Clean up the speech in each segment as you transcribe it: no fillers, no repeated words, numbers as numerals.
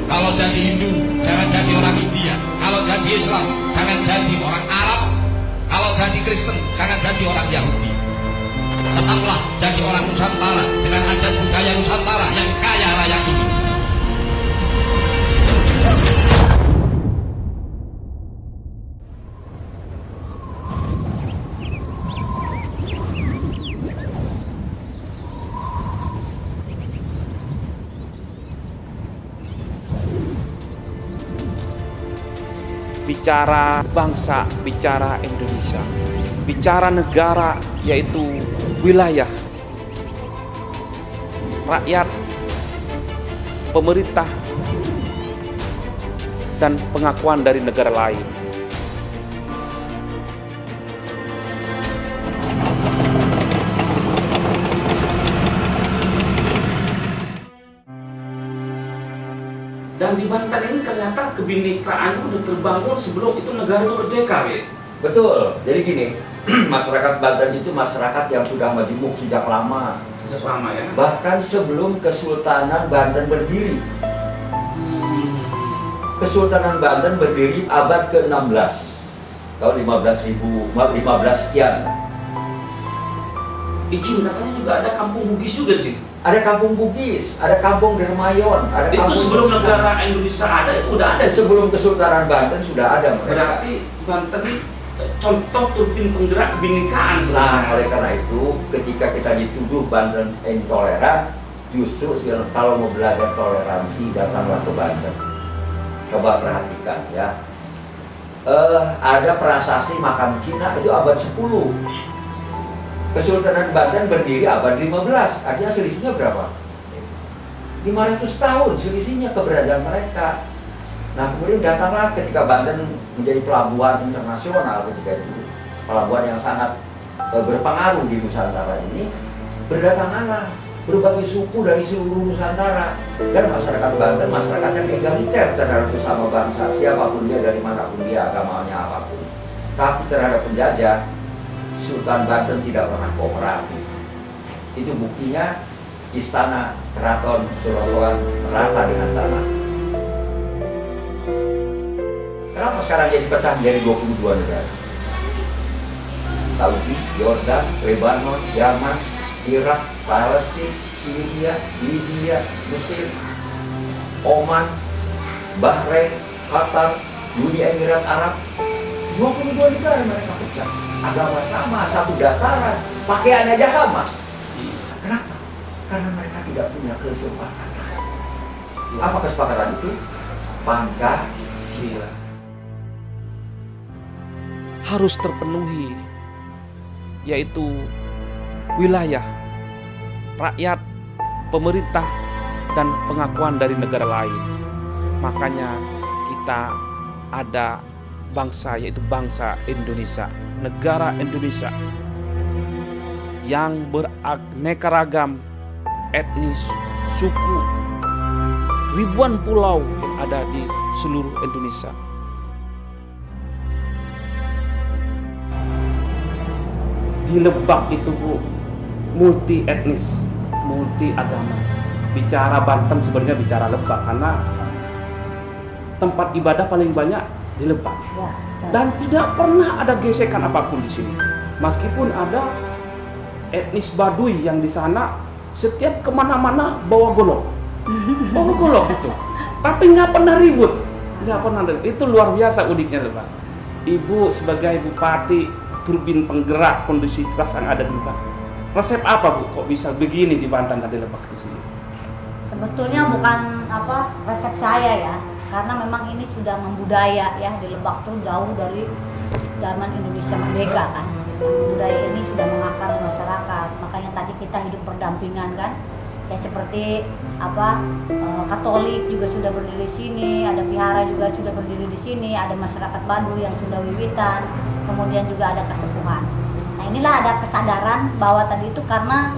Kalau jadi Hindu, jangan jadi orang India. Kalau jadi Islam, jangan jadi orang Arab. Kalau jadi Kristen, jangan jadi orang Yahudi. Tetaplah jadi orang Nusantara dengan adat budaya Nusantara yang kaya raya ini. Bicara bangsa, bicara Indonesia, bicara negara, yaitu wilayah, rakyat, pemerintah, dan pengakuan dari negara lain. Dan di Banten ini ternyata kebinekaannya udah terbangun sebelum itu negara itu merdeka, ya? Betul. Jadi gini, masyarakat Banten itu masyarakat yang sudah majemuk sejak lama. Sejak lama ya. Bahkan sebelum Kesultanan Banten berdiri. Kesultanan Banten berdiri abad ke-16. Tahun 15 sekian. Izin katanya juga ada kampung Bugis juga di sini. Ada kampung Bugis, ada kampung Dermayon, ada Itu kampung sebelum negara Indonesia ada, itu udah ada. Sebelum Kesultanan Banten sudah ada mereka. Berarti Banten ini contoh turbin penggerak kebinekaan Nah, sebenarnya. oleh karena itu ketika kita dituduh Banten intoleran, justru kalau mau belajar toleransi datanglah ke Banten. Coba perhatikan ya. Ada prasasti makam Cina itu abad 10. Kesultanan Banten berdiri abad 15. Artinya selisihnya berapa? 500 tahun selisihnya keberadaan mereka. Nah, kemudian datanglah ketika Banten menjadi pelabuhan internasional ketika itu, pelabuhan yang sangat berpengaruh di Nusantara ini, berdatanganlah berbagai suku dari seluruh Nusantara, dan masyarakat Banten masyarakat yang egaliter terhadap sesama bangsa, siapapun dia, dari manapun dia, agamanya apapun. Tapi terhadap penjajah, Sultan Banten tidak pernah kooperatif. Itu buktinya istana keraton Surosoan rata dengan tanah. Kenapa sekarang jadi pecah menjadi 22 negara? Saudi, Yordan, Lebanon, Yaman, Irak, Palestina, Syria, Libya, Mesir, Oman, Bahrain, Qatar, Uni Emirat Arab. 22 negara mereka pecah. Agama sama, satu dataran, pakaian aja sama. Kenapa? Karena mereka tidak punya kesepakatan. Apa kesepakatan itu? Pancasila. Harus terpenuhi, yaitu wilayah, rakyat, pemerintah, dan pengakuan dari negara lain. Makanya kita ada bangsa, yaitu bangsa Indonesia, negara Indonesia yang beraneka ragam etnis, suku, ribuan pulau yang ada di seluruh Indonesia. Di Lebak itu, Bu, multi etnis, multi agama. Bicara Banten sebenarnya bicara Lebak karena tempat ibadah paling banyak di Lebak. Dan tidak pernah ada gesekan apapun di sini. Meskipun ada etnis Baduy yang di sana setiap kemana-mana bawa golok, itu. Tapi nggak pernah ribut, nggak pernah ribut. Itu luar biasa uniknya, Lebak. Ibu sebagai bupati, turbin penggerak kondusivitas yang ada di Lebak. Resep apa, Bu? Kok bisa begini di Banten dan di Lebak di sini? Sebetulnya bukan resep saya ya, karena memang ini sudah membudaya ya, di Lebak tuh jauh dari zaman Indonesia merdeka kan. Budaya ini sudah mengakar di masyarakat. Makanya tadi kita hidup berdampingan kan. Ya seperti Katolik juga sudah berdiri di sini, ada vihara juga sudah berdiri di sini, ada masyarakat Baduy yang sudah wiwitan, kemudian juga ada kesepuhan. Nah, inilah ada kesadaran bahwa tadi itu karena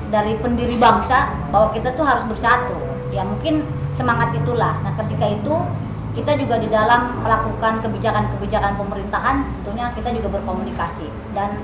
dari pendiri bangsa bahwa kita tuh harus bersatu. Ya mungkin semangat itulah. Nah, ketika itu kita juga di dalam melakukan kebijakan-kebijakan pemerintahan, tentunya kita juga berkomunikasi. Dan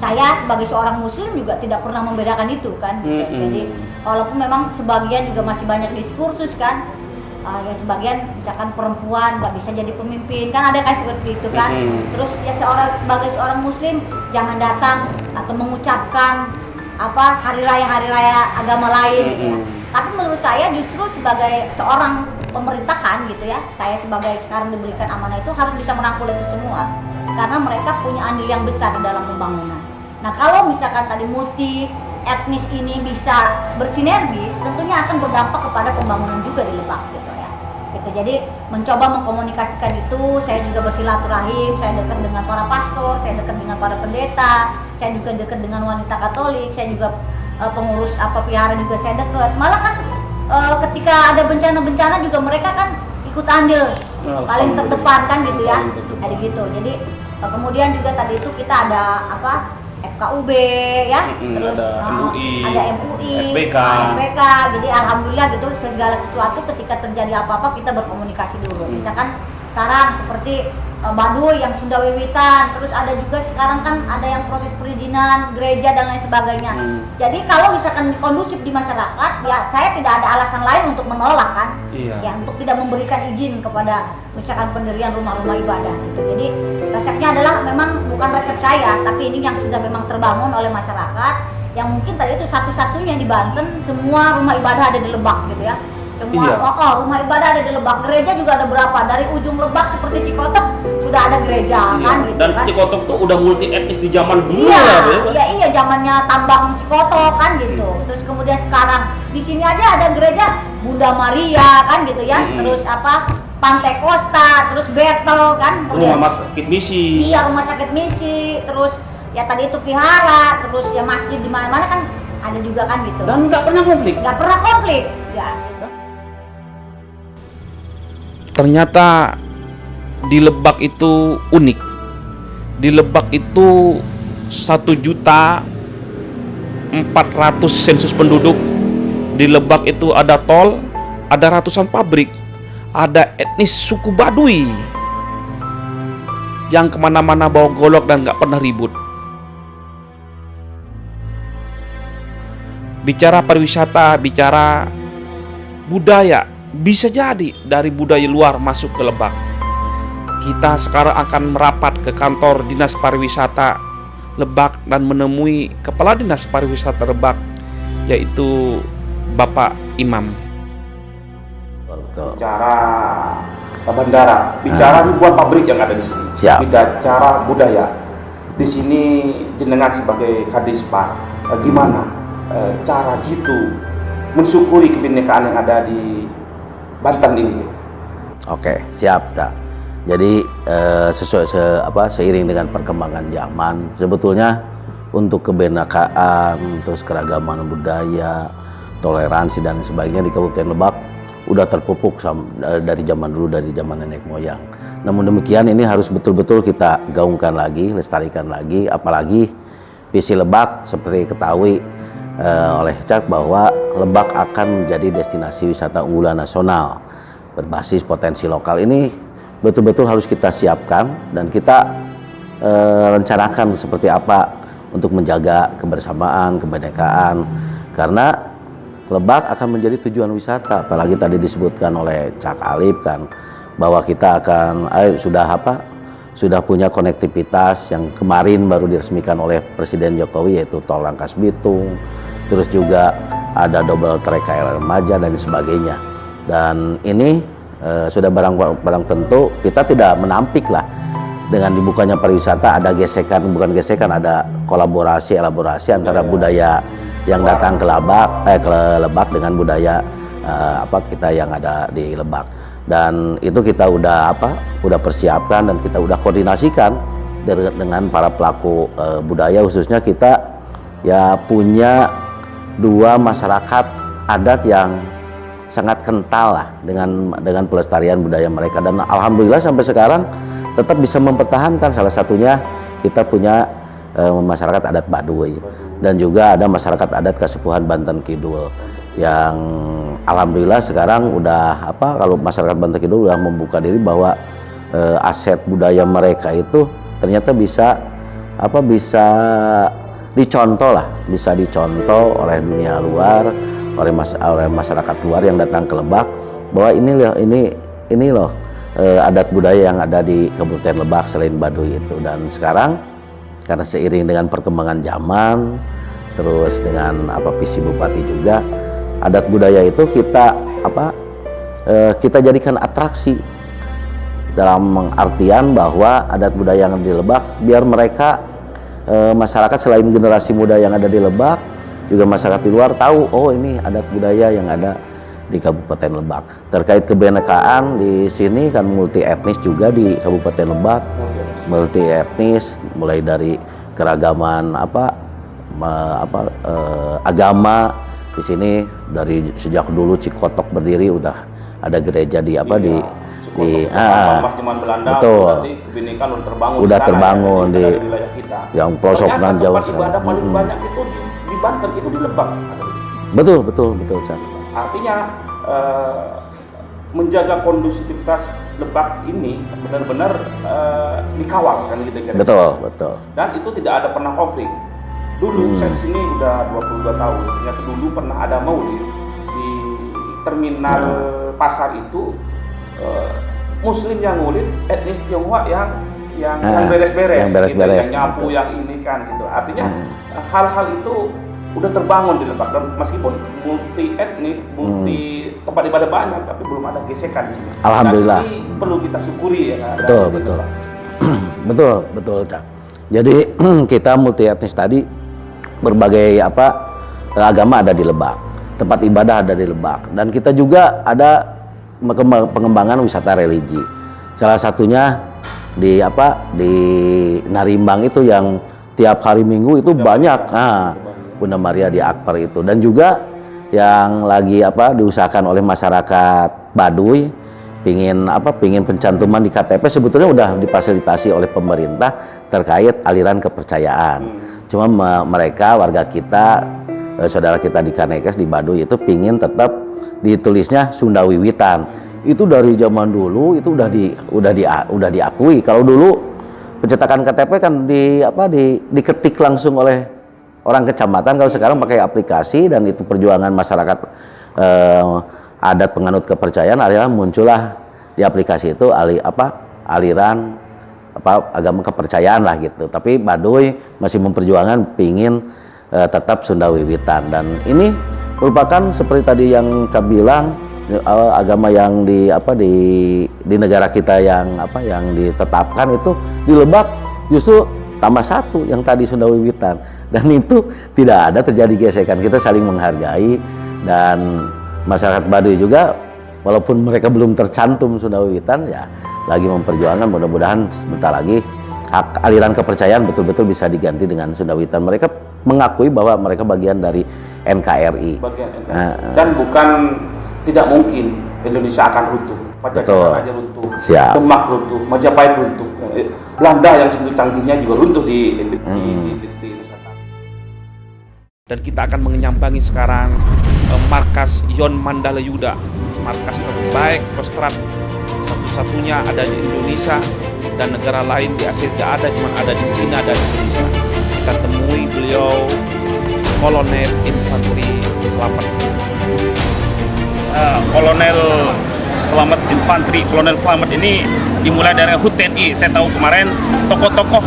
saya sebagai seorang muslim juga tidak pernah membedakan itu kan. Jadi walaupun memang sebagian juga masih banyak diskursus kan, ya sebagian misalkan perempuan nggak bisa jadi pemimpin, kan ada kan seperti itu kan. Terus ya sebagai seorang muslim jangan datang atau mengucapkan hari raya agama lain gitu ya. Tapi menurut saya justru sebagai seorang pemerintahan gitu ya, saya sebagai sekarang diberikan amanah itu harus bisa merangkul itu semua, karena mereka punya andil yang besar di dalam pembangunan. Nah kalau misalkan tadi multi etnis ini bisa bersinergis, tentunya akan berdampak kepada pembangunan juga di Lebak gitu ya. Gitu. Jadi mencoba mengkomunikasikan itu, saya juga bersilaturahim, saya dekat dengan para pastor, saya dekat dengan para pendeta, saya juga dekat dengan wanita Katolik, saya juga pengurus vihara juga saya dekat. Malah kan ketika ada bencana-bencana juga mereka kan ikut andil paling terdepan kan gitu ya. Jadi gitu. Jadi kemudian juga tadi itu kita ada FKUB ya, terus ada MUI, FBK. Jadi alhamdulillah gitu segala sesuatu ketika terjadi apa-apa kita berkomunikasi dulu. Misalkan sekarang seperti Baduy yang Sunda Wiwitan, terus ada juga sekarang kan ada yang proses perizinan gereja dan lain sebagainya. Jadi kalau misalkan kondusif di masyarakat, ya saya tidak ada alasan lain untuk menolak kan, ya untuk tidak memberikan izin kepada misalkan pendirian rumah-rumah ibadah gitu. Jadi resepnya adalah memang bukan resep saya, tapi ini yang sudah memang terbangun oleh masyarakat, yang mungkin tadi itu satu-satunya di Banten semua rumah ibadah ada di Lebak gitu ya. Semua rumah ibadah ada di Lebak, gereja juga ada berapa, dari ujung Lebak seperti Cikotok sudah ada gereja kan gitu. Dan kan. Cikotok tuh udah multi etnis di zaman dulu Iya, zamannya tambang Cikotok kan gitu. Terus kemudian sekarang di sini aja ada gereja Bunda Maria kan gitu ya. Terus Pantai Costa, terus Betel kan. Rumah sakit misi. Iya, rumah sakit misi, terus ya tadi itu vihara, terus ya masjid di mana-mana kan ada juga kan gitu. Dan nggak pernah konflik. Nggak pernah konflik, ya. Ternyata di Lebak itu unik. Di Lebak itu 1.400.000 sensus penduduk. Di Lebak itu ada tol, ada ratusan pabrik, ada etnis suku Baduy yang kemana-mana bawa golok dan gak pernah ribut. Bicara pariwisata, bicara budaya, bisa jadi dari budaya luar masuk ke Lebak. Kita sekarang akan merapat ke kantor Dinas Pariwisata Lebak dan menemui Kepala Dinas Pariwisata Lebak, yaitu Bapak Imam. Bicara bandara, bicara ribuan pabrik yang ada di sini. Bicara budaya. Di sini jenengan sebagai Kadispar, gimana cara gitu mensyukuri kebinekaan yang ada di Banten ini? Oke, siap, Kak. Jadi seiring dengan perkembangan zaman, sebetulnya untuk kebinekaan, terus keragaman budaya, toleransi dan sebagainya di Kabupaten Lebak udah terpupuk dari zaman dulu, dari zaman nenek moyang. Namun demikian ini harus betul-betul kita gaungkan lagi, lestarikan lagi, apalagi visi Lebak seperti ketahui oleh Cak bahwa Lebak akan menjadi destinasi wisata unggulan nasional berbasis potensi lokal. Ini betul-betul harus kita siapkan dan kita rencanakan seperti apa untuk menjaga kebersamaan, kebinekaan, karena Lebak akan menjadi tujuan wisata. Apalagi tadi disebutkan oleh Cak Alip kan bahwa kita akan sudah punya konektivitas yang kemarin baru diresmikan oleh Presiden Jokowi, yaitu tol Rangkas Bitung, terus juga ada double track KRL Remaja dan sebagainya. Dan ini sudah barang tentu kita tidak menampik lah dengan dibukanya pariwisata. Ada gesekan, bukan gesekan, ada elaborasi antara budaya yang datang ke Lebak dengan budaya kita yang ada di Lebak. Dan itu kita udah persiapkan dan kita udah koordinasikan dengan para pelaku budaya, khususnya kita ya punya dua masyarakat adat yang sangat kental lah dengan pelestarian budaya mereka, dan alhamdulillah sampai sekarang tetap bisa mempertahankan. Salah satunya kita punya masyarakat adat Baduy dan juga ada masyarakat adat Kasepuhan Banten Kidul yang alhamdulillah sekarang udah kalau masyarakat Banten Kidul udah membuka diri bahwa aset budaya mereka itu ternyata bisa dicontoh oleh dunia luar, oleh masyarakat luar yang datang ke Lebak bahwa ini loh adat budaya yang ada di Kabupaten Lebak selain Baduy itu. Dan sekarang karena seiring dengan perkembangan zaman, terus dengan visi Bupati juga, adat budaya itu kita jadikan atraksi, dalam artian bahwa adat budaya yang di Lebak biar mereka masyarakat selain generasi muda yang ada di Lebak, juga masyarakat di luar tahu, oh ini adat budaya yang ada di Kabupaten Lebak. Terkait kebinekaan di sini kan multi etnis juga di Kabupaten Lebak, multi etnis mulai dari keragaman agama di sini. Dari sejak dulu Cikotok berdiri udah ada gereja di zaman Belanda, betul. Berarti kebinekaan udah terbangun di di wilayah kita. yang pelosok dan jauh tempat ibadah paling banyak itu di Banten itu di Lebak. betul Chan. Artinya menjaga kondusivitas Lebak ini benar-benar dikawal kan gitu kira-kira. Betul. Dan itu tidak ada pernah konflik. Dulu saya sini udah 22 tahun. Ternyata dulu pernah ada maulid di terminal pasar itu, Muslim yang maulid, etnis Tionghoa yang beres-beres, yang gitu, yang nyapu, yang ini kan gitu. Artinya hal-hal itu udah terbangun di Lebak, dan meskipun multi etnis, multi tempat ibadah banyak, tapi belum ada gesekan di sini. Alhamdulillah. Dan ini perlu kita syukuri ya. Betul, Cak. Jadi kita multi etnis tadi, berbagai agama ada di Lebak, tempat ibadah ada di Lebak, dan kita juga ada pengembangan wisata religi. Salah satunya di Narimbang itu yang tiap hari Minggu itu banyak. Bunda Maria di Akbar itu, dan juga yang lagi diusahakan oleh masyarakat Baduy, pingin pencantuman di KTP, sebetulnya udah difasilitasi oleh pemerintah terkait aliran kepercayaan. Cuma mereka warga kita, saudara kita di Kanekes di Baduy itu pingin tetap ditulisnya Sunda Wiwitan. Itu dari zaman dulu itu udah diakui. Kalau dulu pencetakan KTP kan diketik langsung oleh orang kecamatan, kalau sekarang pakai aplikasi, dan itu perjuangan masyarakat adat penganut kepercayaan, akhirnya muncullah di aplikasi itu aliran agama kepercayaan lah gitu. Tapi Baduy masih memperjuangkan pingin tetap Sunda Wiwitan, dan ini merupakan seperti tadi yang Kak bilang, agama yang di negara kita yang ditetapkan itu di Lebak justru tambah satu yang tadi Sunda Wiwitan, dan itu tidak ada terjadi gesekan. Kita saling menghargai, dan masyarakat Baduy juga walaupun mereka belum tercantum Sunda Wiwitan ya lagi memperjuangkan, mudah-mudahan sebentar lagi hak aliran kepercayaan betul-betul bisa diganti dengan Sunda Wiwitan. Mereka mengakui bahwa mereka bagian dari NKRI. Dan bukan tidak mungkin Indonesia akan runtuh. Pajajaran aja runtuh, Demak runtuh, Majapahit runtuh, Belanda yang segitu canggihnya juga runtuh di Nusantara. Dan kita akan menyambangi sekarang markas Yon Mandala Yuda, markas terbaik Kostrad, satu-satunya ada di Indonesia, dan negara lain di Asia tidak ada, cuma ada di Cina dan Indonesia. Kita temui beliau, Kolonel Infanteri Slamet. Kolonel Slamet Infanteri, Kolonel Slamet ini dimulai dari HUT TNI. Saya tahu kemarin tokoh-tokoh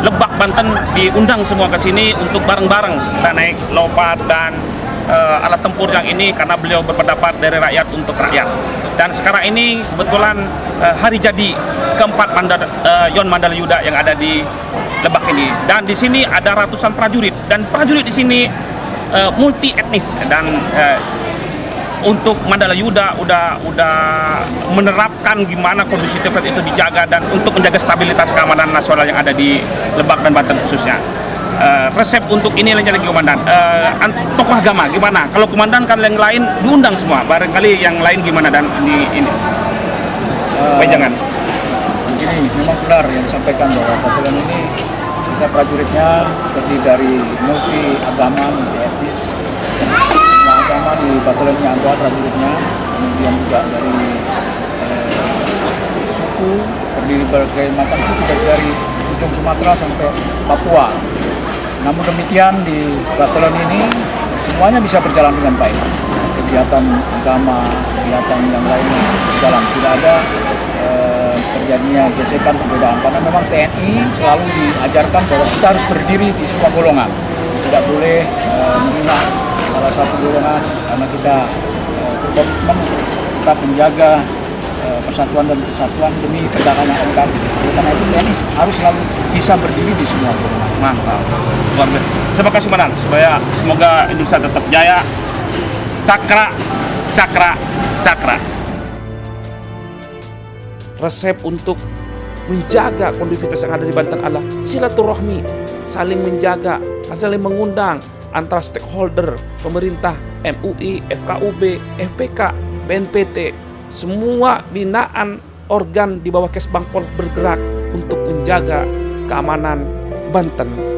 Lebak Banten diundang semua ke sini untuk bareng-bareng kita naik Leopard dan alat tempur yang ini, karena beliau berpendapat dari rakyat untuk rakyat. Dan sekarang ini kebetulan hari jadi keempat Yon Mandala Yuda yang ada di Lebak ini, dan di sini ada ratusan prajurit, dan prajurit di sini multi etnis, dan untuk Mandala Yuda udah menerapkan gimana kondusivitas itu dijaga, dan untuk menjaga stabilitas keamanan nasional yang ada di Lebak dan Banten khususnya. Resep untuk ini lagi komandan, tokoh agama gimana? Kalau komandan kan yang lain diundang semua, barangkali yang lain gimana? Dan ini jangan. Begini, memang benar yang disampaikan bahwa pasukan ini kita prajuritnya terdiri dari multi agama, multi etnis. Semua agama di batalionnya ada prajuritnya, kemudian juga dari suku, terdiri berbagai macam suku dari ujung Sumatera sampai Papua. Namun demikian di batalion ini semuanya bisa berjalan dengan baik. kegiatan agama, kegiatan yang lainnya berjalan. Tidak ada terjadinya gesekan perbedaan, karena memang TNI selalu diajarkan bahwa kita harus berdiri di semua golongan, tidak boleh memihak salah satu golongan, karena kita berkomitmen tetap menjaga persatuan dan kesatuan demi tegaknya NKRI. Karena itu TNI harus selalu bisa berdiri di semua golongan. Mantap, luar biasa. Terima kasih Manan, supaya semoga Indonesia tetap jaya. Cakra, cakra, cakra. Resep untuk menjaga kondusivitas yang ada di Banten adalah silaturahmi, saling menjaga, saling mengundang antara stakeholder, pemerintah, MUI, FKUB, FPK, BNPT, semua binaan organ di bawah Kesbangpol bergerak untuk menjaga keamanan Banten